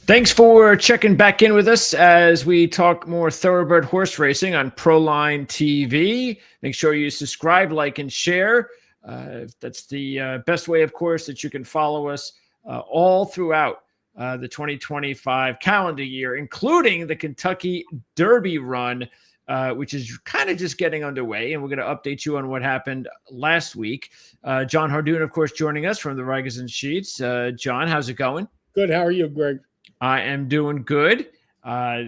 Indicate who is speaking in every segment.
Speaker 1: Thanks for checking back in with us as we talk more thoroughbred horse racing on Proline TV. Make sure you subscribe, like, and share. That's the best way, of course, that you can follow us all throughout the 2025 calendar year, including the Kentucky Derby run, which is kind of just getting underway. And we're going to update you on what happened last week. Jon Hardoon, of course, joining us from the Rikers and Sheets. Jon, how's it going?
Speaker 2: Good. How are you, Greg?
Speaker 1: I am doing good.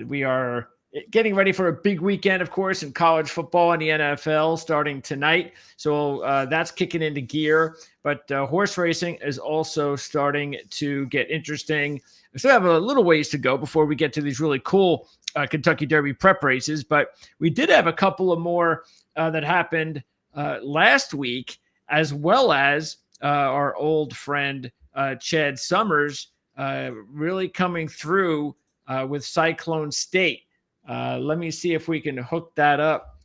Speaker 1: We are getting ready for a big weekend, of course, in college football and the NFL starting tonight. So that's kicking into gear. But horse racing is also starting to get interesting. We still have a little ways to go before we get to these really cool Kentucky Derby prep races. But we did have a couple of more that happened last week, as well as our old friend Chad Summers really coming through with Cyclone State. Let me see if we can hook that up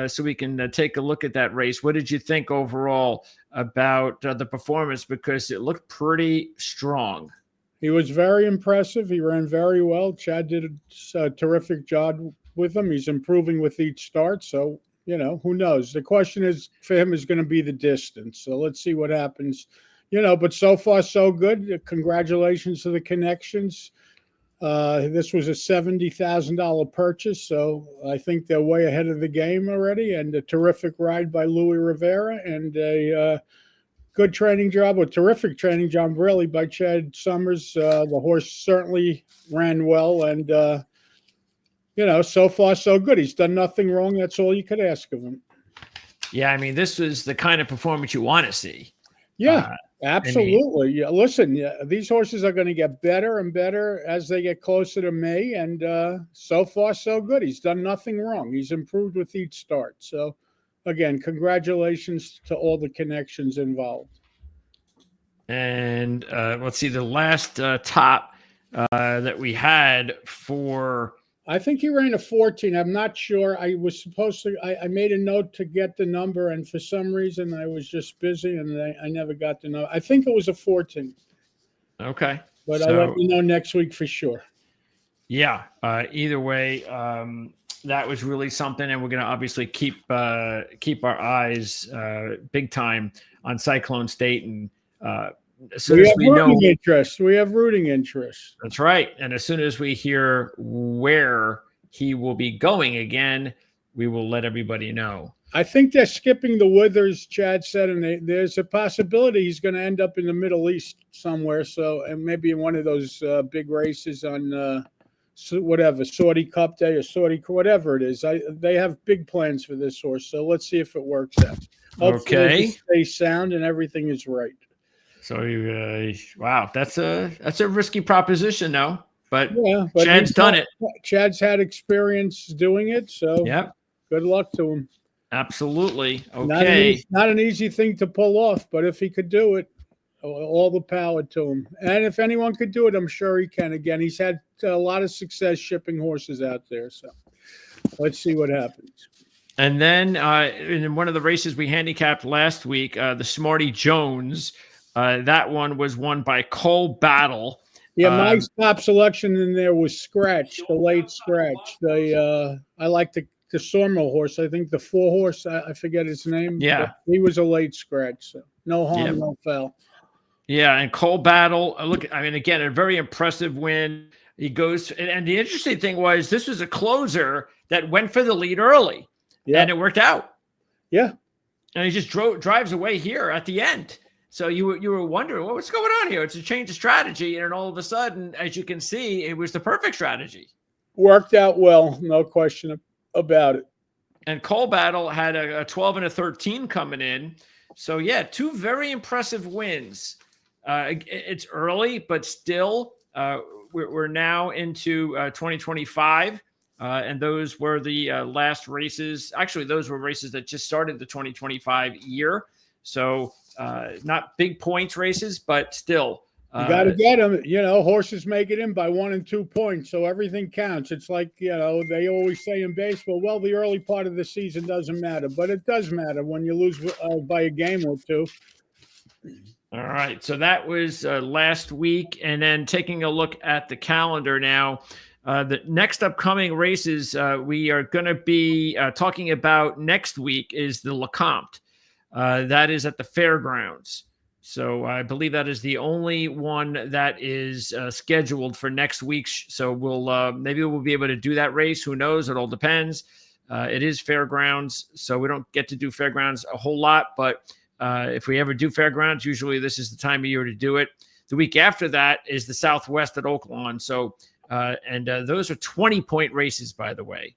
Speaker 1: so we can take a look at that race. What did you think overall about the performance? Because it looked pretty strong.
Speaker 2: He was very impressive. He ran very well. Chad did a terrific job with him. He's improving with each start. So, who knows? The question is for him is going to be the distance. So let's see what happens. But so far, so good. Congratulations to the connections. This was a $70,000 purchase, so I think they're way ahead of the game already. And a terrific ride by Louis Rivera and a good training job, a terrific training job, really, by Chad Summers. The horse certainly ran well, and, so far, so good. He's done nothing wrong. That's all you could ask of him.
Speaker 1: Yeah, I mean, this was the kind of performance you want to see.
Speaker 2: Yeah. Absolutely. Yeah. Listen, these horses are going to get better and better as they get closer to May. And so far, so good. He's done nothing wrong. He's improved with each start. So, again, congratulations to all the connections involved.
Speaker 1: And let's see, the last top that we had for...
Speaker 2: I think he ran a 14. I'm not sure. I was supposed to, I made a note to get the number, and for some reason I was just busy and I never got the number. I think it was a 14.
Speaker 1: Okay.
Speaker 2: But I'll let you know next week for sure.
Speaker 1: Yeah. Either way, that was really something. And we're going to obviously keep our eyes big time on Cyclone State. And as soon as we know
Speaker 2: interest, we have rooting interest.
Speaker 1: That's right. And as soon as we hear where he will be going again, we will let everybody know.
Speaker 2: I think they're skipping the Withers, Chad said, and there's a possibility he's going to end up in the Middle East somewhere. So, and maybe in one of those big races on whatever, Saudi Cup Day or Saudi, whatever it is. They have big plans for this horse. So let's see if it works out. Hopefully it stays sound and everything is right.
Speaker 1: So, wow, that's a risky proposition, though. But
Speaker 2: but
Speaker 1: Chad's done it.
Speaker 2: Chad's had experience doing it, so good luck to him.
Speaker 1: Absolutely. Okay.
Speaker 2: Not an easy thing to pull off, but if he could do it, all the power to him. And if anyone could do it, I'm sure he can. Again, he's had a lot of success shipping horses out there, so let's see what happens.
Speaker 1: And then in one of the races we handicapped last week, the Smarty Jones. That one was won by Cole Battle.
Speaker 2: Yeah, my top selection in there was Scratch, the late Scratch. I like the Sawmill horse. I think the 4-horse, I forget his name.
Speaker 1: Yeah.
Speaker 2: He was a late Scratch. So no harm, no foul.
Speaker 1: Yeah, and Cole Battle, again, a very impressive win. He goes, and the interesting thing was this was a closer that went for the lead early, and it worked out.
Speaker 2: Yeah.
Speaker 1: And he just drives away here at the end. So you were wondering, well, what's going on here? It's a change of strategy. And then all of a sudden, as you can see, it was the perfect strategy.
Speaker 2: Worked out well, no question about it.
Speaker 1: And Cole Battle had a 12 and a 13 coming in. So, yeah, 2 very impressive wins. It's early, but still, we're now into 2025. And those were the last races. Actually, those were races that just started the 2025 year. So, not big points races, but still.
Speaker 2: You got to get them. Horses make it in by 1 and 2 points, so everything counts. It's like, they always say in baseball, well, the early part of the season doesn't matter, but it does matter when you lose by a game or two.
Speaker 1: All right. So that was last week. And then taking a look at the calendar now, the next upcoming races we are going to be talking about next week is the Lecomte. That is at the fairgrounds. So I believe that is the only one that is scheduled for next week. So maybe we'll be able to do that race. Who knows? It all depends. It is fairgrounds, so we don't get to do fairgrounds a whole lot. But if we ever do fairgrounds, usually this is the time of year to do it. The week after that is the Southwest at Oaklawn. So those are 20-point races, by the way.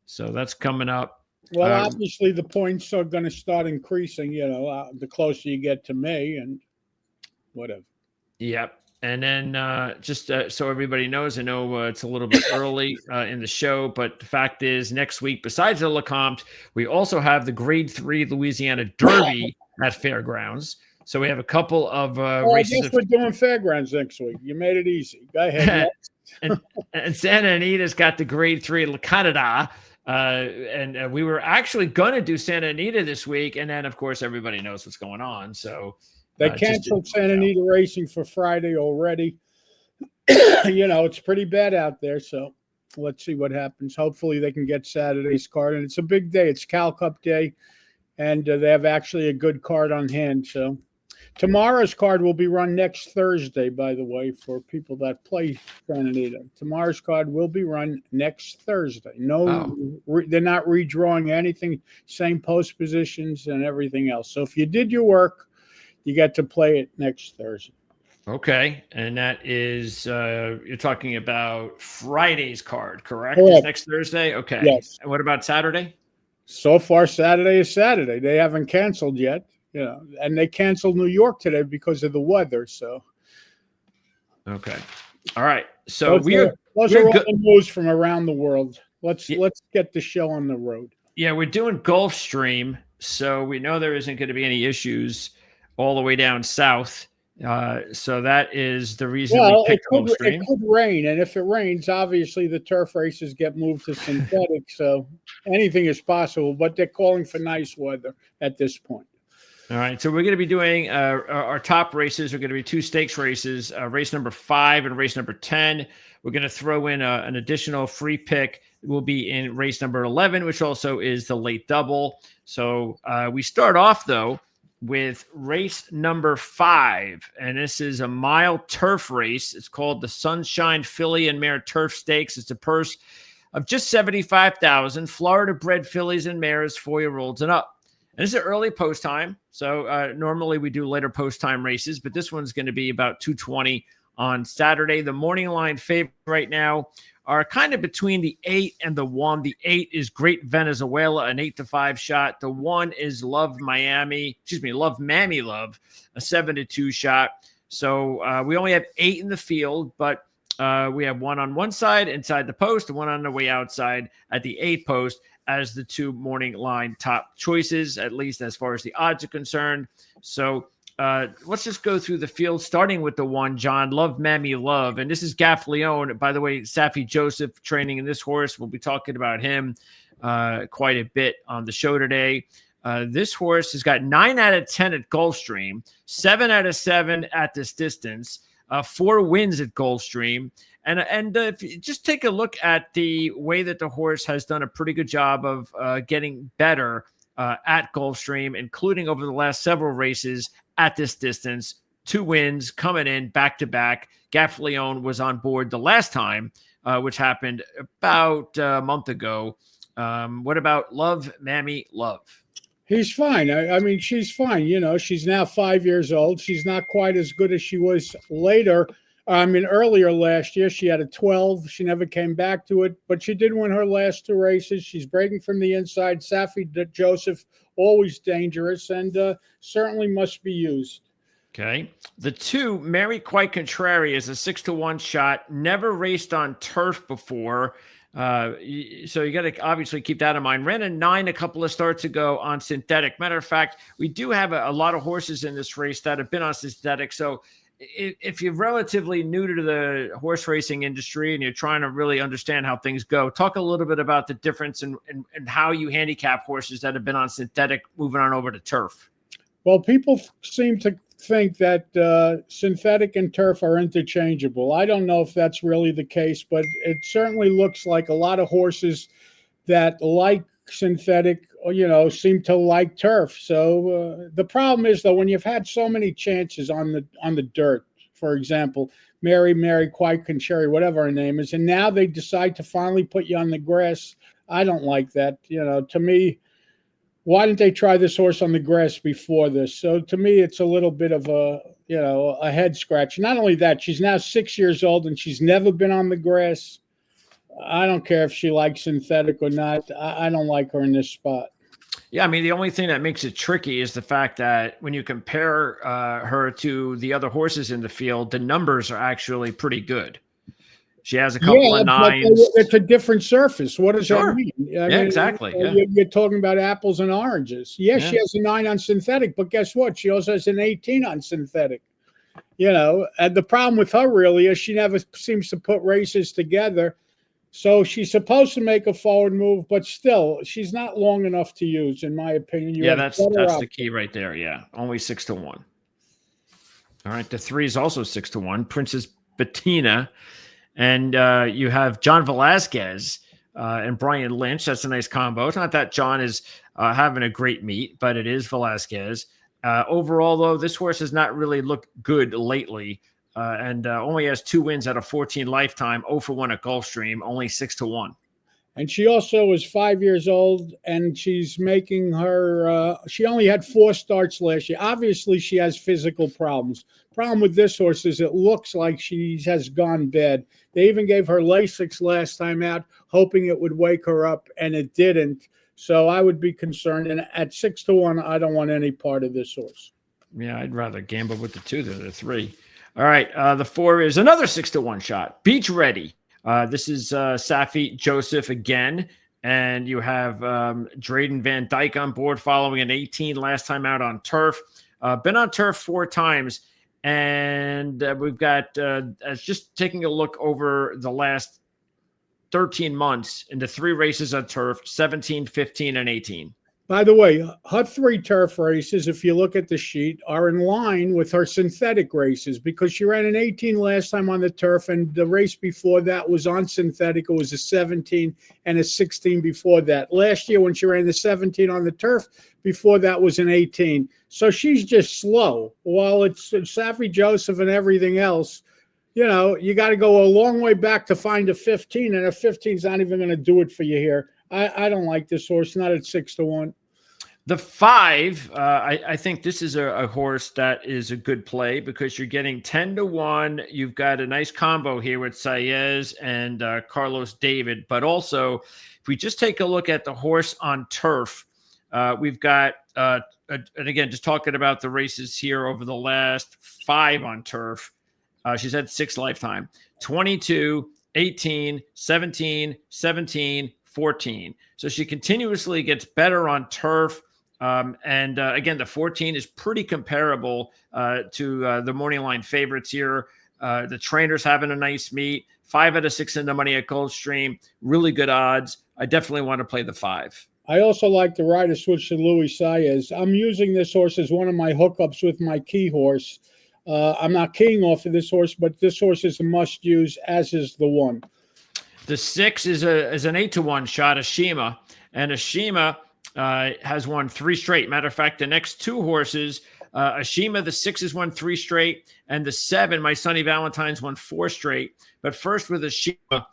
Speaker 1: So that's coming up.
Speaker 2: Well, obviously the points are going to start increasing, the closer you get to May and whatever.
Speaker 1: Yep. And then just so everybody knows, I know it's a little bit early in the show, but the fact is next week, besides the Lecomte, we also have the Grade 3 Louisiana Derby at Fairgrounds. So we have a couple of races.
Speaker 2: I guess we're doing fairgrounds next week. You made it easy. Go ahead.
Speaker 1: and Santa Anita's got the Grade 3 La Canada. And we were actually going to do Santa Anita this week. And then, of course, everybody knows what's going on. So
Speaker 2: they canceled Santa Anita racing for Friday already. It's pretty bad out there. So let's see what happens. Hopefully they can get Saturday's card. And it's a big day. It's Cal Cup Day. And they have actually a good card on hand. So tomorrow's card will be run next Thursday, by the way, for people that play Santa Anita. Tomorrow's card will be run next Thursday. They're not redrawing anything, same post positions and everything else. So if you did your work, you get to play it next Thursday.
Speaker 1: Okay. And that is, you're talking about Friday's card, correct?
Speaker 2: Correct.
Speaker 1: It's next Thursday? Okay.
Speaker 2: Yes.
Speaker 1: And what about Saturday?
Speaker 2: So far, Saturday is Saturday. They haven't canceled yet. And they canceled New York today because of the weather. So,
Speaker 1: okay, all right. So
Speaker 2: those are all the news from around the world. Let's get the show on the road.
Speaker 1: Yeah, we're doing Gulfstream, so we know there isn't going to be any issues all the way down south. So that is the reason we picked Gulfstream.
Speaker 2: It could rain, and if it rains, obviously the turf races get moved to synthetic. So anything is possible, but they're calling for nice weather at this point.
Speaker 1: All right, so we're going to be doing our top races. Are going to be 2 stakes races, race number 5 and race number 10. We're going to throw in an additional free pick. It will be in race number 11, which also is the late double. So we start off, though, with race number 5, and this is a mile turf race. It's called the Sunshine Filly and Mare Turf Stakes. It's a purse of just $75,000. Florida-bred fillies and mares, 4-year-olds and up. And this is an early post time. So normally we do later post time races, but this one's going to be about 2:20 on Saturday. The morning line favorite right now are kind of between the 8 and the 1. The 8 is Great Venezuela, an 8-5 shot. The 1 is Love Mammy Love, a 7-2 shot. So we only have 8 in the field, but we have 1 on one side inside the post and 1 on the way outside at the 8 post as the 2 morning line top choices, at least as far as the odds are concerned. So let's just go through the field, starting with the 1, John, Love Mammy Love. And this is Gaff Leone. By the way, Safi Joseph training in this horse. We'll be talking about him quite a bit on the show today. This horse has got 9 out of 10 at Gulfstream, 7 out of 7 at this distance, 4 wins at Gulfstream. And if you just take a look at the way that the horse has done a pretty good job of getting better at Gulfstream, including over the last several races at this distance, 2 wins coming in back-to-back. Gaff Leone was on board the last time, which happened about a month ago. What about Love Mammy Love?
Speaker 2: He's fine. I mean, she's fine. She's now 5 years old. She's not quite as good as she was earlier last year. She had a 12. She never came back to it, but she did win her last 2 races. She's breaking from the inside. Safi Joseph, always dangerous, and certainly must be used.
Speaker 1: Okay. The 2, Mary Quite Contrary, is a 6-1 shot. Never raced on turf before. So you got to obviously keep that in mind. Ran a 9 a couple of starts ago on synthetic. Matter of fact, we do have a lot of horses in this race that have been on synthetic. So if you're relatively new to the horse racing industry and you're trying to really understand how things go, talk a little bit about the difference in how you handicap horses that have been on synthetic moving on over to turf.
Speaker 2: Well, people seem to think that synthetic and turf are interchangeable. I don't know if that's really the case, but it certainly looks like a lot of horses that like synthetic, seem to like turf. So the problem is though, when you've had so many chances on the dirt, for example, Mary, Quite Contrary, whatever her name is, and now they decide to finally put you on the grass. I don't like that. To me, why didn't they try this horse on the grass before this? So to me, it's a little bit of a head scratch. Not only that, she's now 6 years old and she's never been on the grass. I don't care if she likes synthetic or not. I don't like her in this spot.
Speaker 1: Yeah, I mean, the only thing that makes it tricky is the fact that when you compare her to the other horses in the field, the numbers are actually pretty good. She has a couple of nines.
Speaker 2: It's a different surface. What does that mean?
Speaker 1: I mean, exactly.
Speaker 2: You're talking about apples and oranges. Yes, she has a 9 on synthetic, but guess what? She also has an 18 on synthetic. And the problem with her really is she never seems to put races together. So she's supposed to make a forward move, but still, she's not long enough to use, in my opinion.
Speaker 1: That's the key right there. Yeah, only 6-1. All right, the 3 is also 6-1. Princess Bettina. And you have John Velasquez and Brian Lynch. That's a nice combo. It's not that John is having a great meet, but it is Velasquez. Overall, though, this horse has not really looked good lately and only has 2 wins out of 14 lifetime, 0-1 at Gulfstream, only 6-1.
Speaker 2: And she also is 5 years old, and she's making her she only had 4 starts last year. Obviously, she has physical problems. Problem with this horse is it looks like she has gone bad. They even gave her Lasix last time out, hoping it would wake her up, and it didn't. So I would be concerned. And at 6-1, I don't want any part of this horse.
Speaker 1: Yeah, I'd rather gamble with the 2 than the 3. All right, the 4 is another 6-1 shot. Beach Ready. This is Safi Joseph again, and you have Drayden Van Dyke on board following an 18 last time out on turf. Been on turf 4 times, and we've got just taking a look over the last 13 months into 3 races on turf, 17, 15, and 18.
Speaker 2: By the way, her 3 turf races, if you look at the sheet, are in line with her synthetic races because she ran an 18 last time on the turf, and the race before that was on synthetic. It was a 17 and a 16 before that. Last year when she ran the 17 on the turf, before that was an 18. So she's just slow. While it's Safi Joseph and everything else, you got to go a long way back to find a 15, and a 15 is not even going to do it for you here. I don't like this horse, not at 6-1.
Speaker 1: The 5, I think this is a horse that is a good play because you're getting 10-1. You've got a nice combo here with Saez and Carlos David. But also, if we just take a look at the horse on turf, we've got, and again, just talking about the races here over the last 5 on turf. She's had 6 lifetime, 22, 18, 17, 17, 14. So she continuously gets better on turf. And again, the 14 is pretty comparable to the morning line favorites here. The trainer's having a nice meet. 5 out of 6 in the money at Gulfstream. Really good odds. I definitely want to play the 5.
Speaker 2: I also like the rider switch to Luis Saez. I'm using this horse as one of my hookups with my key horse. I'm not keying off of this horse, but this horse is a must use, as is the 1.
Speaker 1: The 6 is an 8-1 shot, Ashima. And Ashima has won 3 straight. Matter of fact, the next 2 horses, Ashima, the 6 has won 3 straight, and the 7, My Sunny Valentine's, won 4 straight. But first with Ashima,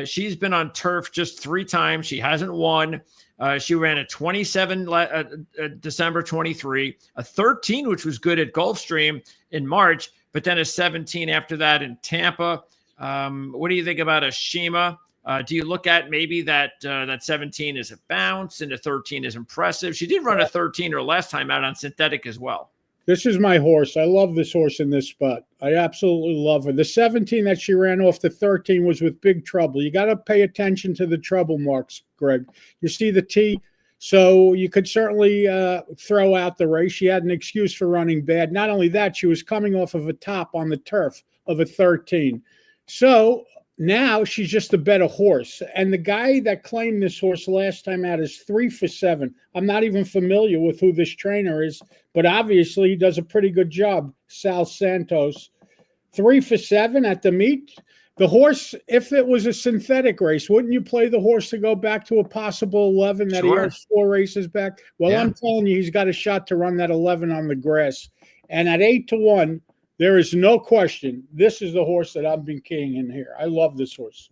Speaker 1: she's been on turf just 3 times. She hasn't won. She ran a 27 December 23, a 13, which was good at Gulfstream in March, but then a 17 after that in Tampa. What do you think about Ashima? Do you look at maybe that 17 is a bounce and the 13 is impressive? She did run a 13 her last time out on synthetic as well.
Speaker 2: This is my horse. I love this horse in this spot. I absolutely love her. The 17 that she ran off the 13 was with big trouble. You got to pay attention to the trouble marks, Greg. You see the T, so you could certainly throw out the race. She had an excuse for running bad. Not only that, she was coming off of a top on the turf of a 13. So now she's just a better horse. And the guy that claimed this horse last time out is 3 for 7. I'm not even familiar with who this trainer is, but obviously he does a pretty good job. Sal Santos, 3 for 7 at the meet. The horse, if it was a synthetic race, wouldn't you play the horse to go back to a possible 11 that he
Speaker 1: Sure.
Speaker 2: has 4 races back? Well,
Speaker 1: Yeah.
Speaker 2: I'm telling you, he's got a shot to run that 11 on the grass. And at 8-1, there is no question. This is the horse that I've been keying in here. I love this horse.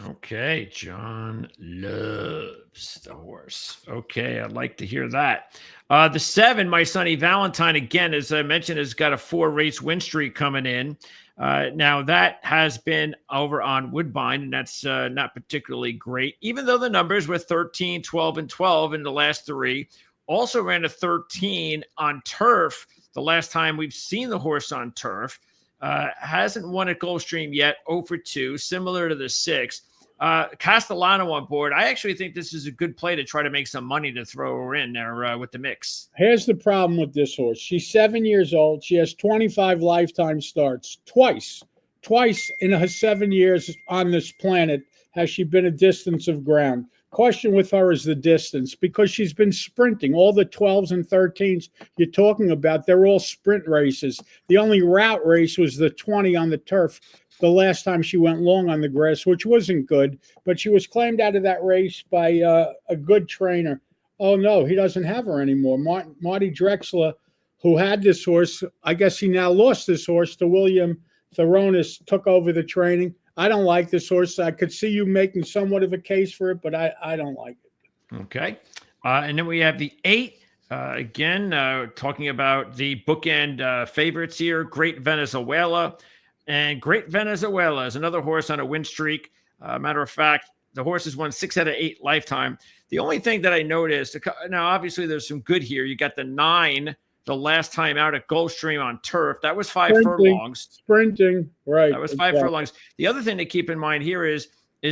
Speaker 1: Okay, John loves the horse. Okay, I'd like to hear that. The 7, my sonny Valentine, again, as I mentioned, has got a 4-race win streak coming in. Now, that has been over on Woodbine, and that's not particularly great, even though the numbers were 13, 12, and 12 in the last 3. Also ran a 13 on turf the last time we've seen the horse on turf. Hasn't won at Gulfstream yet, 0 for 2, similar to the 6. Castellano on board. I actually think this is a good play to try to make some money to throw her in there with the mix.
Speaker 2: Here's the problem with this horse. She's 7 years old. She has 25 lifetime starts. Twice in her 7 years on this planet has she been a distance of ground. Question with her is the distance, because she's been sprinting. All the 12s and 13s you're talking about, they're all sprint races. The only route race was the 20 on the turf the last time she went long on the grass, which wasn't good, but she was claimed out of that race by a good trainer. Oh, no, he doesn't have her anymore. Marty Drexler, who had this horse, I guess he now lost this horse to William Theronis, took over the training. I don't like this horse. I could see you making somewhat of a case for it, but I don't like it.
Speaker 1: Okay. And then we have the 8. Again, talking about the bookend favorites here, Great Venezuela. And Great Venezuela is another horse on a win streak. Matter of fact, the horse has won 6 out of 8 lifetime. The only thing that I noticed, now obviously there's some good here. You got the 9, the last time out at Gulfstream on turf. That was 5 furlongs.
Speaker 2: Sprinting, right.
Speaker 1: That was 5 furlongs. The other thing to keep in mind here is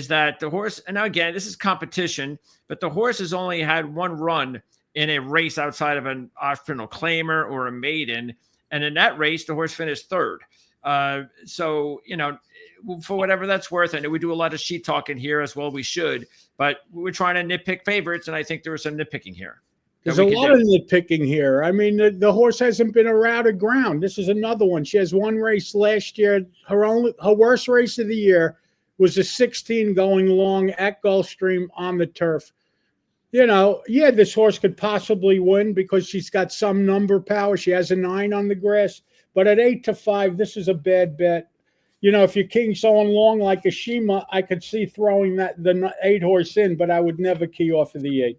Speaker 1: that the horse, and now again, this is competition, but the horse has only had 1 run in a race outside of an optional claimer or a maiden. And in that race, the horse finished 3rd. So, for whatever that's worth, I know we do a lot of sheet talking here as well. We should, but we're trying to nitpick favorites. And I think there was some nitpicking here.
Speaker 2: There's a lot of nitpicking here. I mean, the horse hasn't been around the ground. This is another one. She has 1 race last year. Her worst race of the year was a 16 going long at Gulfstream on the turf. This horse could possibly win because she's got some number power. She has a 9 on the grass. But at 8-5, this is a bad bet. If you're king someone long like a Shima, I could see throwing the 8 horse in, but I would never key off of the 8.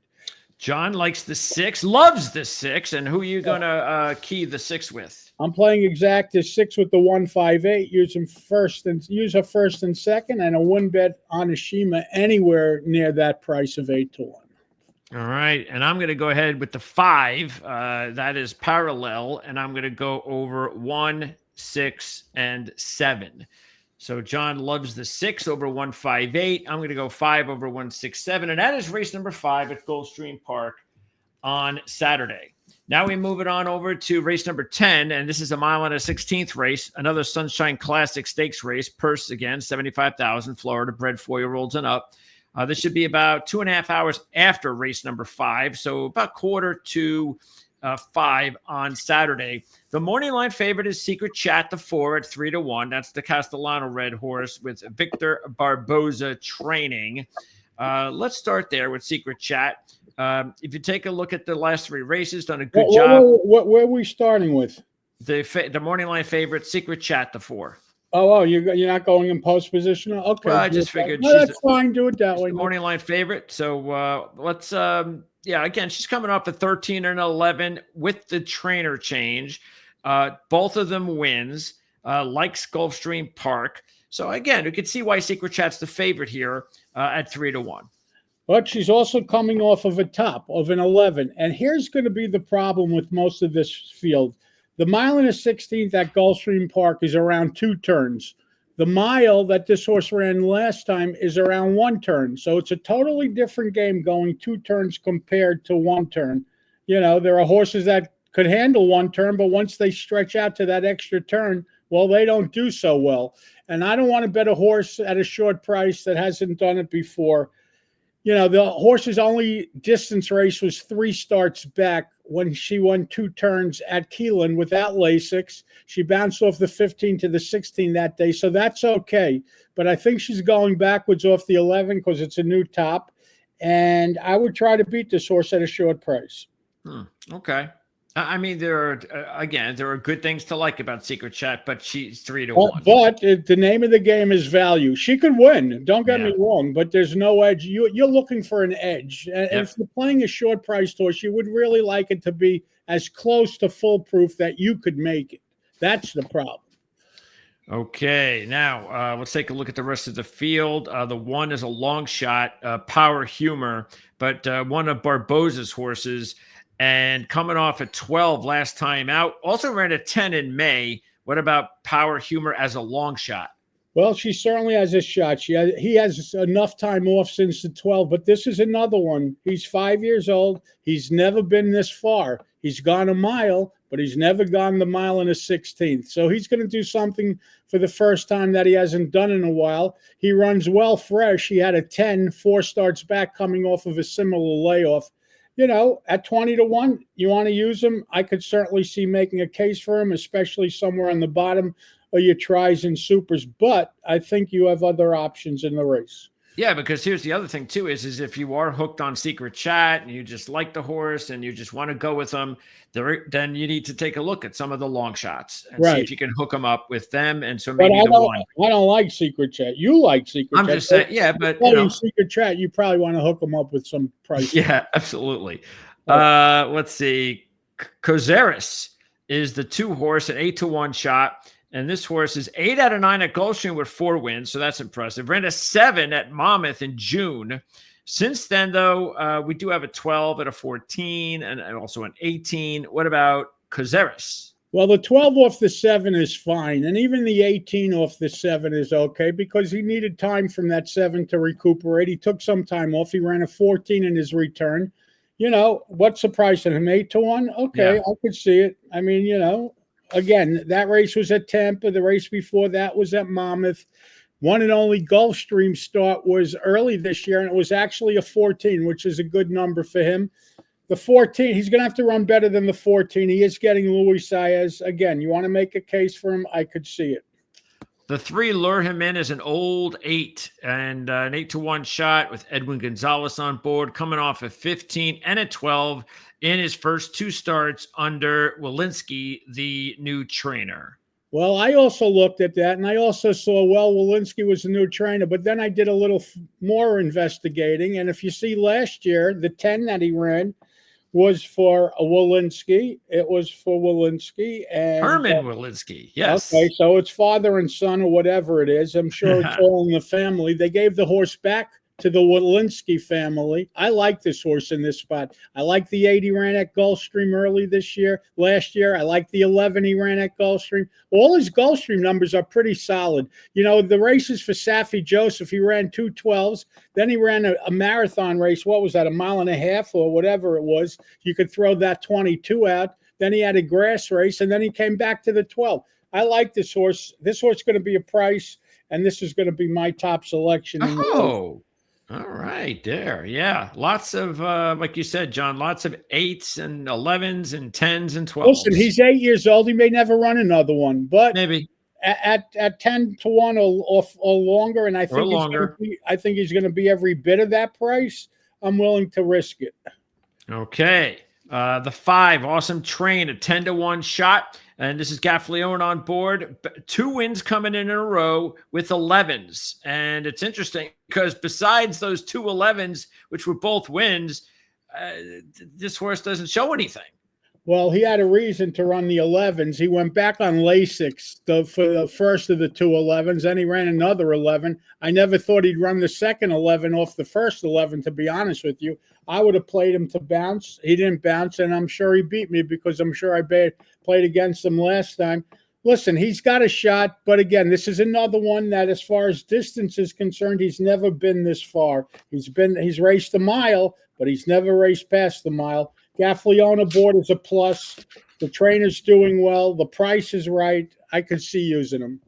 Speaker 1: John likes the 6, loves the 6. And who are you going to key the 6 with?
Speaker 2: I'm playing exacta 6 with the 158. Use her first and second, and a win bet on a Shima anywhere near that price of 8-1.
Speaker 1: All right, and I'm going to go ahead with the 5. That is parallel, and I'm going to go over 1, 6, and 7. So John loves the 6 over 158. I'm going to go 5 over 167, and that is race number 5 at Gulfstream Park on Saturday. Now we move it on over to race number 10, and this is a 1.16 race, another Sunshine Classic Stakes race. Purse again, $75,000, Florida, bred 4-year-olds and up. This should be about 2.5 hours after race number 5, so about 4:45 on Saturday. The morning line favorite is Secret Chat, the 4 at 3-1. That's the Castellano red horse with Victor Barboza training. Let's start there with Secret Chat. If you take a look at the last 3 races, done a good job.
Speaker 2: Where are we starting with?
Speaker 1: The morning line favorite, Secret Chat, the 4.
Speaker 2: Oh, you're not going in post position? Okay.
Speaker 1: Well, I just figured
Speaker 2: that's fine. Do it that way.
Speaker 1: The morning line favorite. So let's, again, she's coming off a 13 and 11 with the trainer change. Both of them wins, likes Gulfstream Park. So again, you can see why Secret Chat's the favorite here at 3-1.
Speaker 2: But she's also coming off of a top of an 11. And here's going to be the problem with most of this field. The 1.16 at Gulfstream Park is around 2 turns. The mile that this horse ran last time is around 1 turn. So it's a totally different game going 2 turns compared to 1 turn. There are horses that could handle 1 turn, but once they stretch out to that extra turn, Well, they don't do so well. And I don't want to bet a horse at a short price that hasn't done it before. The horse's only distance race was 3 starts back when she won 2 turns at Keeneland without Lasix. She bounced off the 15 to the 16 that day, so that's okay. But I think she's going backwards off the 11 because it's a new top. And I would try to beat this horse at a short price.
Speaker 1: Okay. I mean, there are good things to like about Secret Chat, but she's 3-1.
Speaker 2: But the name of the game is value. She could win. Don't get me wrong, but there's no edge. You're looking for an edge. And if you're playing a short priced horse, you would really like it to be as close to foolproof that you could make it. That's the problem.
Speaker 1: Okay, now let's take a look at the rest of the field. The one is a long shot, Power Humor, but one of Barboza's horses. And coming off at 12 last time out, also ran a 10 in May. What about Power Humor as a long shot?
Speaker 2: Well, she certainly has a shot. He has enough time off since the 12, but this is another one. He's 5 years old. He's never been this far. He's gone a mile, but he's never gone the mile in a 16th. So he's going to do something for the first time that he hasn't done in a while. He runs well fresh. He had a 10, 4 starts back coming off of a similar layoff. At 20-1, you want to use him. I could certainly see making a case for him, especially somewhere on the bottom of your tries and supers. But I think you have other options in the race.
Speaker 1: Yeah, because here's the other thing too: is if you are hooked on Secret Chat and you just like the horse and you just want to go with them, then you need to take a look at some of the long shots and see if you can hook them up with them. And so maybe
Speaker 2: I don't like Secret Chat. You like Secret Chat.
Speaker 1: I'm just saying, yeah, but
Speaker 2: Secret Chat, you probably want to hook them up with some price.
Speaker 1: Yeah, absolutely. Let's see. Kozeris is the 2 horse, an 8-1 shot. And this horse is 8 out of 9 at Gulfstream with 4 wins. So that's impressive. Ran a 7 at Monmouth in June. Since then, though, we do have a 12 at a 14 and also an 18. What about Kozeris?
Speaker 2: Well, the 12 off the 7 is fine. And even the 18 off the 7 is okay because he needed time from that 7 to recuperate. He took some time off. He ran a 14 in his return. What's surprising him? 8-1? Okay, I could see it. I mean, again, that race was at Tampa. The race before that was at Monmouth. One and only Gulfstream start was early this year, and it was actually a 14, which is a good number for him. The 14, he's going to have to run better than the 14. He is getting Luis Saez. Again, you want to make a case for him? I could see it.
Speaker 1: The 3 lure him in as an old 8 and an 8-1 shot with Edwin Gonzalez on board, coming off a 15 and a 12 in his first 2 starts under Walensky, the new trainer.
Speaker 2: Well, I also looked at that, and I also saw, Walensky was a new trainer, but then I did a little more investigating, and if you see last year, the 10 that he ran was for Walensky. It was for Walensky and
Speaker 1: Herman Walensky. Yes.
Speaker 2: Okay, so it's father and son or whatever it is. I'm sure it's all in the family. They gave the horse back to the Walensky family. I like this horse in this spot. I like the 8 he ran at Gulfstream last year. I like the 11 he ran at Gulfstream. All his Gulfstream numbers are pretty solid. The races for Safi Joseph, he ran 2 12s. Then he ran a marathon race. What was that, 1.5 miles or whatever it was? You could throw that 22 out. Then he had a grass race, and then he came back to the 12. I like this horse. This horse is going to be a price, and this is going to be my top selection.
Speaker 1: All right, there. Yeah. Lots of, like you said, John, lots of 8s and 11s and 10s and 12s.
Speaker 2: Listen, he's 8 years old. He may never run another one, but
Speaker 1: maybe
Speaker 2: at 10-1 or longer, and I think he's going to be every bit of that price. I'm willing to risk it.
Speaker 1: Okay. The 5, Awesome Train, a 10-1 shot. And this is Gaffleone on board. 2 wins coming in a row with 11s. And it's interesting because besides those 2 11s, which were both wins, this horse doesn't show anything.
Speaker 2: Well, he had a reason to run the 11s. He went back on Lasix for the first of the 2 11s. Then he ran another 11. I never thought he'd run the second 11 off the first 11, to be honest with you. I would have played him to bounce. He didn't bounce, and I'm sure he beat me because I'm sure I played against him last time. Listen, he's got a shot, but again, this is another one that as far as distance is concerned, he's never been this far. He's raced a mile, but he's never raced past the mile. Gaffleone aboard is a plus. The trainer's doing well. The price is right. I could see using him.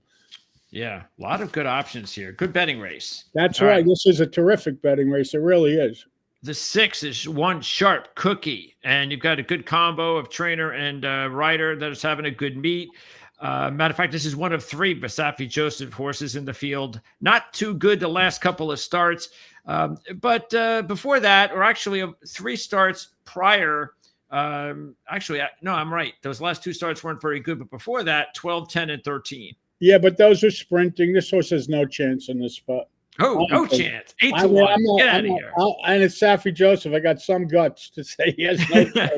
Speaker 1: Yeah, a lot of good options here. Good betting race.
Speaker 2: That's
Speaker 1: All
Speaker 2: right.
Speaker 1: right.
Speaker 2: This is a terrific betting race. It really is.
Speaker 1: The 6 is One Sharp Cookie, and you've got a good combo of trainer and rider that is having a good meet. Matter of fact, this is one of 3 Basafi Joseph horses in the field. Not too good the last couple of starts, but before that, or actually 3 starts prior. No, I'm right. Those last 2 starts weren't very good, but before that, 12, 10, and 13.
Speaker 2: Yeah, but those are sprinting. This horse has no chance in this spot.
Speaker 1: Oh, no chance. 8 to 1. Get out of here.
Speaker 2: And it's Safi Joseph. I got some guts to say he has no chance.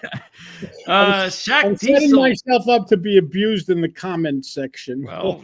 Speaker 2: I'm setting
Speaker 1: Diesel.
Speaker 2: myself up to be abused in the comment section.
Speaker 1: Well,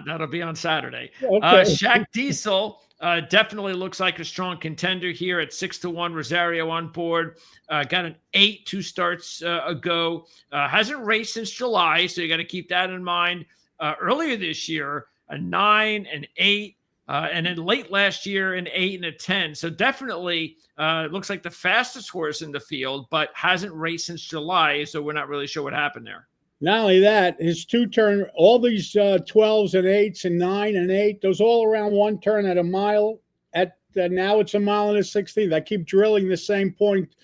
Speaker 1: that'll be on Saturday.
Speaker 2: Okay.
Speaker 1: Shaq Diesel definitely looks like a strong contender here at 6 to 1. Rosario on board. Got an 8 2 starts ago. Hasn't raced since July, so you got to keep that in mind. Earlier this year, a 9 and 8. And then late last year, an 8 and a 10. So definitely looks like the fastest horse in the field, but hasn't raced since July. So we're not really sure what happened there.
Speaker 2: Not only that, his 2 turn, all these 12s and 8s and 9 and 8, those all around 1 turn at a mile. At now it's a mile and a 16th. I keep drilling the same point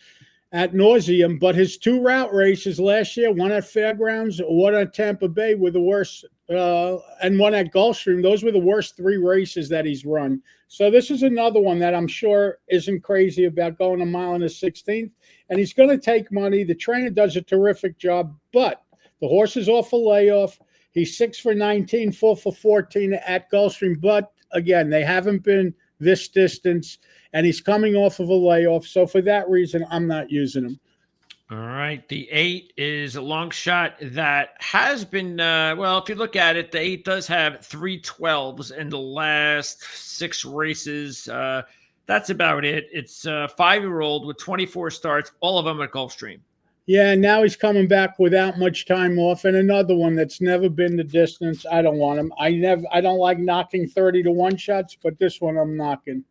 Speaker 2: at nauseum, but his 2 route races last year, one at Fairgrounds, one at Tampa Bay, were the worst, and one at Gulfstream. Those were the worst 3 races that he's run. So this is another one that I'm sure isn't crazy about going a mile and a 16th, and he's going to take money. The trainer does a terrific job, but the horse is off a layoff. He's 6 for 19, 4 for 14 at Gulfstream, but again, they haven't been this distance, and he's coming off of a layoff. So for that reason, I'm not using him.
Speaker 1: All right. The 8 is a long shot that has been, well, if you look at it, the 8 does have 3 12s in the last 6 races. That's about it. It's a 5-year-old with 24 starts, all of them at Gulfstream.
Speaker 2: Yeah, and now he's coming back without much time off. And another one that's never been the distance. I don't want him. I don't like knocking 30 to 1 shots, but this one I'm knocking.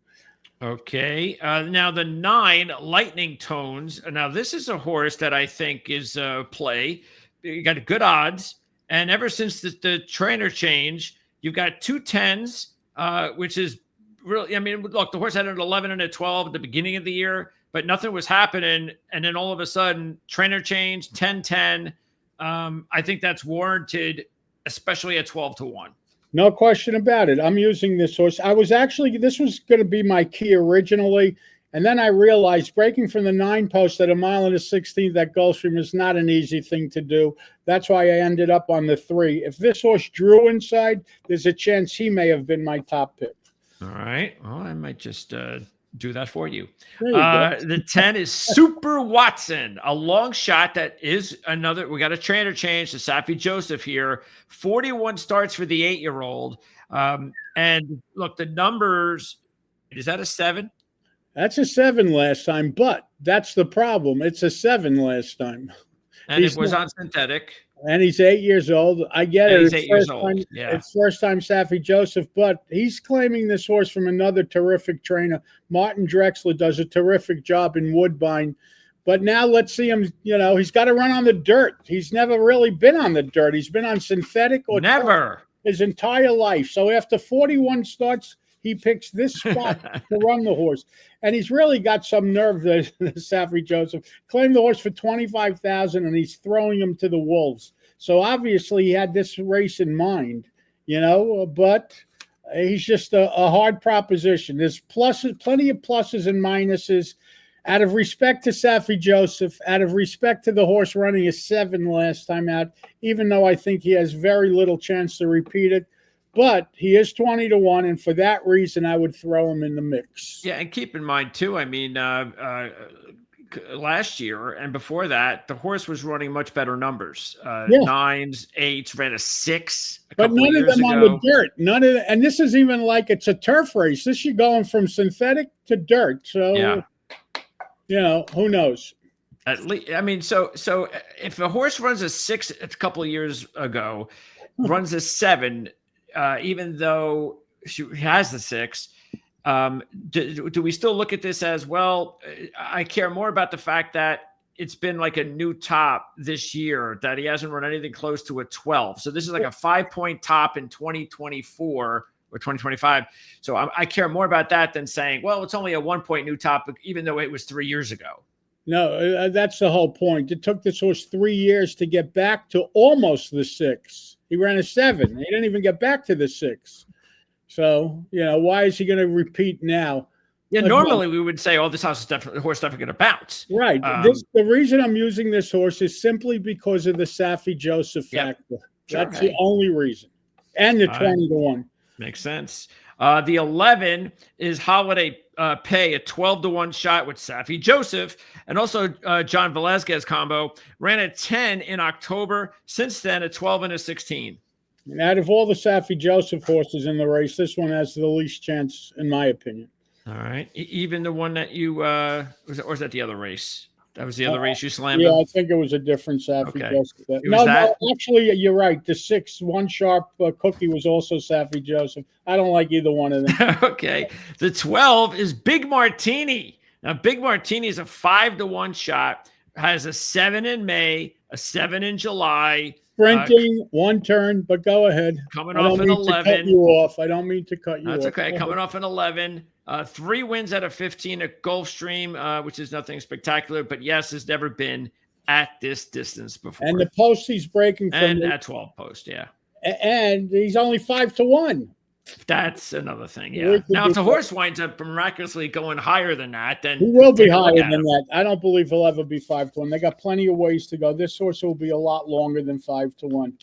Speaker 1: Okay. Now the 9 Lightning Tones. Now this is a horse that I think is play. You got good odds, and ever since the trainer change, you've got 2 10s, which is really. I mean, look, the horse had an 11 and a 12 at the beginning of the year, but nothing was happening, and then all of a sudden, trainer change 10-10. I think that's warranted, especially at 12 to 1.
Speaker 2: No question about it. I'm using this horse. This was going to be my key originally. And then I realized breaking from the 9 post at a mile and a 16th at Gulfstream is not an easy thing to do. That's why I ended up on the 3. If this horse drew inside, there's a chance he may have been my top pick.
Speaker 1: All right. Well, I might just do that for you.
Speaker 2: Go.
Speaker 1: The 10 is Super Watson, a long shot that is another. We got a trainer change to Safi Joseph here. 41 starts for the 8-year-old. And look, the numbers, is that a 7?
Speaker 2: That's a 7 last time, but that's the problem. It's a 7 last time.
Speaker 1: And it was on synthetic.
Speaker 2: And he's 8 years old. I get it.
Speaker 1: He's 8 years old. Yeah.
Speaker 2: It's first time Safi Joseph, but he's claiming this horse from another terrific trainer. Martin Drexler does a terrific job in Woodbine. But now let's see him, he's got to run on the dirt. He's never really been on the dirt. He's been on synthetic or
Speaker 1: never
Speaker 2: his entire life. So after 41 starts, he picks this spot to run the horse. And he's really got some nerve, the Safi Joseph. Claimed the horse for $25,000, and he's throwing him to the wolves. So obviously he had this race in mind, but he's just a hard proposition. There's pluses, plenty of pluses and minuses. Out of respect to Safi Joseph, out of respect to the horse running a 7 last time out, even though I think he has very little chance to repeat it, but he is 20 to 1, and for that reason, I would throw him in the mix.
Speaker 1: Yeah, and keep in mind too. I mean, last year and before that, the horse was running much better numbers. 9s, 8s, ran a 6.
Speaker 2: But none of them on the dirt. And this is even like it's a turf race. This you're going from synthetic to dirt. So, who knows?
Speaker 1: At least, I mean, so if a horse runs a 6 a couple of years ago, runs a 7. Even though she has the 6, do we still look at this as, well, I care more about the fact that it's been like a new top this year that he hasn't run anything close to a 12. So this is like a 5-point top in 2024 or 2025. So I care more about that than saying, well, it's only a 1-point new top, even though it was 3 years ago.
Speaker 2: No, that's the whole point. It took this horse 3 years to get back to almost the 6. He ran a 7. He didn't even get back to the 6. So, why is he going to repeat now?
Speaker 1: Yeah, normally we would say, oh, this horse is definitely going to bounce.
Speaker 2: Right. The reason I'm using this horse is simply because of the Safi Joseph factor. That's the only reason. And the 20-1.
Speaker 1: Makes sense. The 11 is Holiday Pay, a 12-1 shot with Safi Joseph, and also John Velazquez combo. Ran a 10 in October. Since then, a 12 and a 16.
Speaker 2: And out of all the Safi Joseph horses in the race, this one has the least chance, in my opinion.
Speaker 1: All right. Even the one that you or is that the other race? That was the other race you slammed.
Speaker 2: Yeah, I think it was a different Safi Joseph.
Speaker 1: No,
Speaker 2: actually, you're right. The 6 1 sharp cookie was also Safi Joseph. I don't like either one of them.
Speaker 1: Okay. The 12 is Big Martini. Now, Big Martini is a 5-1 shot. Has a 7 in May, a 7 in July.
Speaker 2: Sprinting, 1 turn, but go ahead.
Speaker 1: Coming off an 11.
Speaker 2: I don't mean to cut you off.
Speaker 1: That's okay. Coming off an 11. 3 wins out of 15 at Gulfstream, which is nothing spectacular, but yes, has never been at this distance before.
Speaker 2: And the post he's breaking from.
Speaker 1: And at 12 post, yeah.
Speaker 2: And he's only 5-1.
Speaker 1: That's another thing, yeah. Now, if the horse winds up miraculously going higher than that, then
Speaker 2: he will be higher than that. I don't believe he'll ever be 5-1. They got plenty of ways to go. This horse will be a lot longer than 5-1.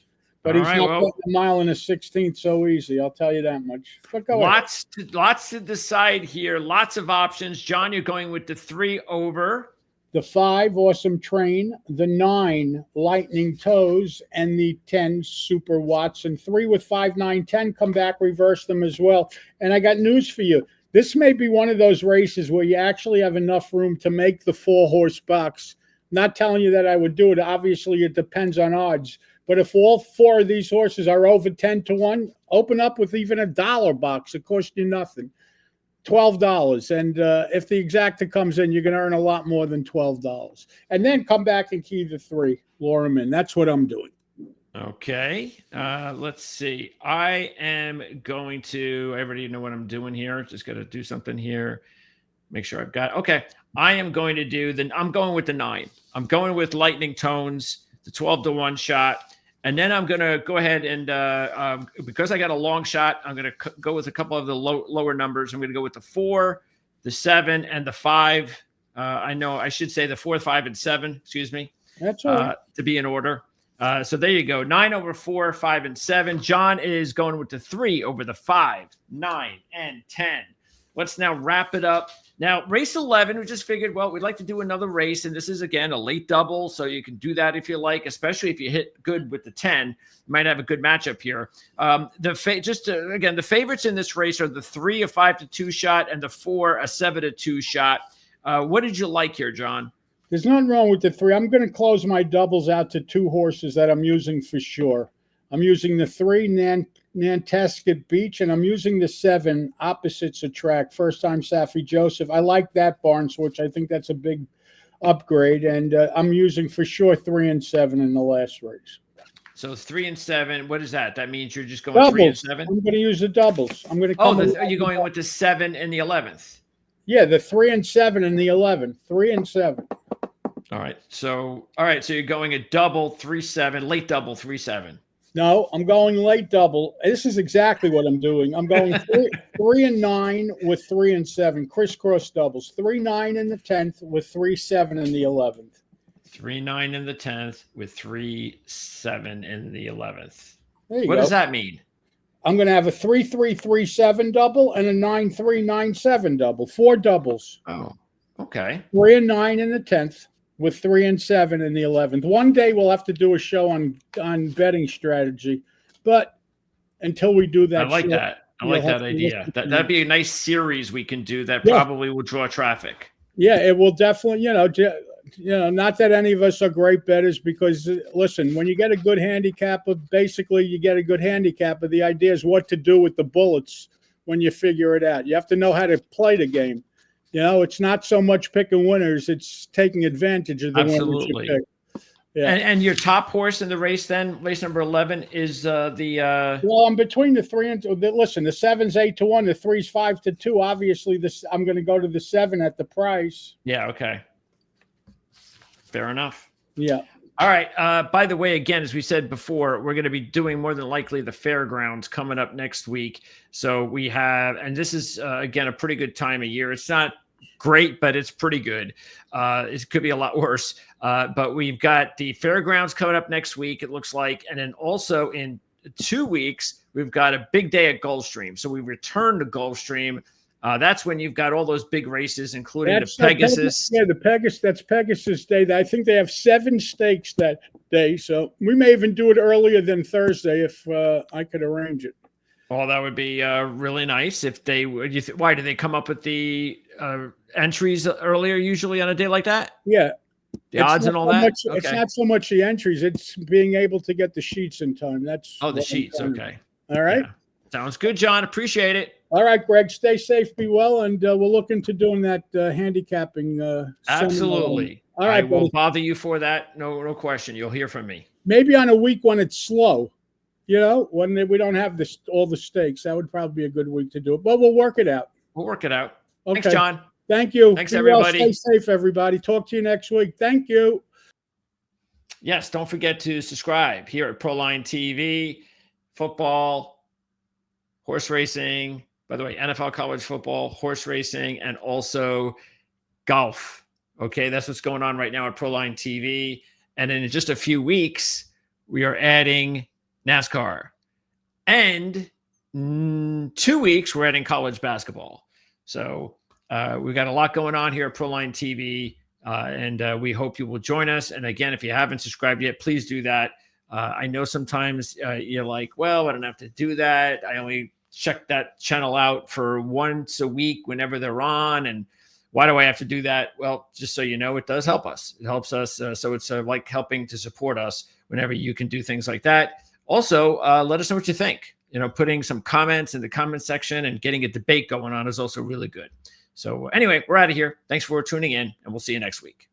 Speaker 2: But he's not putting a mile and a 16th so easy. I'll tell you that much. But go ahead.
Speaker 1: Lots to decide here. Lots of options. John, you're going with the 3 over.
Speaker 2: The 5, Awesome Train. The 9, Lightning Toes. And the 10, Super Watson. 3 with 5, 9, 10 come back, reverse them as well. And I got news for you. This may be one of those races where you actually have enough room to make the 4-horse box. Not telling you that I would do it. Obviously, it depends on odds. But if all 4 of these horses are over 10-1, open up with even a $1 box. It costs you nothing. $12. And if the exacta comes in, you're going to earn a lot more than $12. And then come back and key the 3. Lure them in. That's what I'm doing.
Speaker 1: Okay. Let's see. I already know what I'm doing here. Just got to do something here. Make sure I've got. Okay. I am going to do I'm going with the 9. I'm going with Lightning Tones, the 12-1 shot. And then I'm going to go ahead and, because I got a long shot, I'm going to go with a couple of the lower numbers. I'm going to go with the 4, the 7, and the 5. I know I should say the 4, 5, and 7, excuse me.
Speaker 2: That's all right.
Speaker 1: To be in order. So there you go. 9 over 4, 5, and 7. John is going with the 3 over the 5, 9, and 10. Let's now wrap it up. Now, race 11, we just figured, well, we'd like to do another race, and this is, again, a late double, so you can do that if you like, especially if you hit good with the 10. You might have a good matchup here. The favorites in this race are the 3, a 5-2 shot, and the 4, a 7-2 shot. What did you like here, John?
Speaker 2: There's nothing wrong with the 3. I'm going to close my doubles out to 2 horses that I'm using for sure. I'm using the 3, Nantasket Beach, and I'm using the 7, Opposites Attract, first time Safi Joseph. I like that barn switch. I think that's a big upgrade, and I'm using for sure 3 and 7 in the last race.
Speaker 1: So 3 and 7. What is that? That means you're just going
Speaker 2: doubles.
Speaker 1: 3 and 7?
Speaker 2: I'm going to use the doubles. I'm going to.
Speaker 1: Are you going with the 7 and the 11th?
Speaker 2: Yeah, the 3 and 7 and the 11th. 3 and 7.
Speaker 1: All right. So you're going a double 3-7, late double 3-7.
Speaker 2: No, I'm going late double. This is exactly what I'm doing. I'm going 3 and 9 with 3 and 7, crisscross doubles. 3, 9 in the 10th with 3, 7 in the 11th.
Speaker 1: 3, 9 in the 10th with 3, 7 in the 11th.
Speaker 2: What
Speaker 1: does that mean?
Speaker 2: I'm going to have a 3, 3, 3, 7 double and a 9, 3, 9, 7 double. 4 doubles.
Speaker 1: Oh, okay.
Speaker 2: 3 and 9 in the 10th. With 3 and 7 in the 11th. One day we'll have to do a show on betting strategy, but until we do that,
Speaker 1: I like that. I like that idea. That'd be a nice series we can do that probably will draw traffic.
Speaker 2: Yeah, it will definitely. Not that any of us are great bettors, because listen, when you get a good handicapper, basically you get a good handicapper. The idea is what to do with the bullets when you figure it out. You have to know how to play the game. It's not so much picking winners; it's taking advantage of the winners you
Speaker 1: Absolutely.
Speaker 2: pick. Yeah.
Speaker 1: And your top horse in the race, then race number 11, is
Speaker 2: Well, I'm between the 3 and listen. The 7's 8-1, the 3's 5-2. Obviously, I'm going to go to the 7 at the price.
Speaker 1: Yeah. Okay. Fair enough.
Speaker 2: Yeah.
Speaker 1: All right. By the way, again, as we said before, we're going to be doing more than likely the fairgrounds coming up next week. So we have, and this is again a pretty good time of year. It's not great, but it's pretty good. It could be a lot worse. But we've got the fairgrounds coming up next week, it looks like. And then also in 2 weeks, we've got a big day at Gulfstream. So we return to Gulfstream. That's when you've got all those big races, including the Pegasus.
Speaker 2: The Pegasus. That's Pegasus Day. I think they have 7 stakes that day. So we may even do it earlier than Thursday if I could arrange it.
Speaker 1: Well, that would be really nice if they would. Why do they come up with the entries earlier usually on a day like that?
Speaker 2: Yeah.
Speaker 1: The odds and all that?
Speaker 2: Okay. It's not so much the entries. It's being able to get the sheets in time. That's
Speaker 1: the sheets. Okay.
Speaker 2: All right.
Speaker 1: Yeah. Sounds good, John. Appreciate it.
Speaker 2: All right, Greg. Stay safe. Be well. And we'll look into doing that handicapping.
Speaker 1: Absolutely.
Speaker 2: All right.
Speaker 1: I will bother you for that. No question. You'll hear from me.
Speaker 2: Maybe on a week when it's slow. When we don't have all the stakes, that would probably be a good week to do it. But we'll work it out.
Speaker 1: We'll work it out.
Speaker 2: Okay.
Speaker 1: Thanks, John.
Speaker 2: Thank you.
Speaker 1: Thanks, everybody.
Speaker 2: Stay safe, everybody. Talk to you next week. Thank you.
Speaker 1: Yes, don't forget to subscribe here at Proline TV. Football, horse racing, by the way, NFL college football, horse racing, and also golf. Okay, that's what's going on right now at Proline TV. And in just a few weeks, we are adding NASCAR. And 2 weeks, we're adding college basketball. So we've got a lot going on here at Proline TV, and we hope you will join us. And again, if you haven't subscribed yet, please do that. I know sometimes you're like, well, I don't have to do that. I only check that channel out for once a week whenever they're on. And why do I have to do that? Well, just so you know, it does help us. It helps us. So it's like helping to support us whenever you can do things like that. Also, let us know what you think. Putting some comments in the comment section and getting a debate going on is also really good. So anyway, we're out of here. Thanks for tuning in, and we'll see you next week.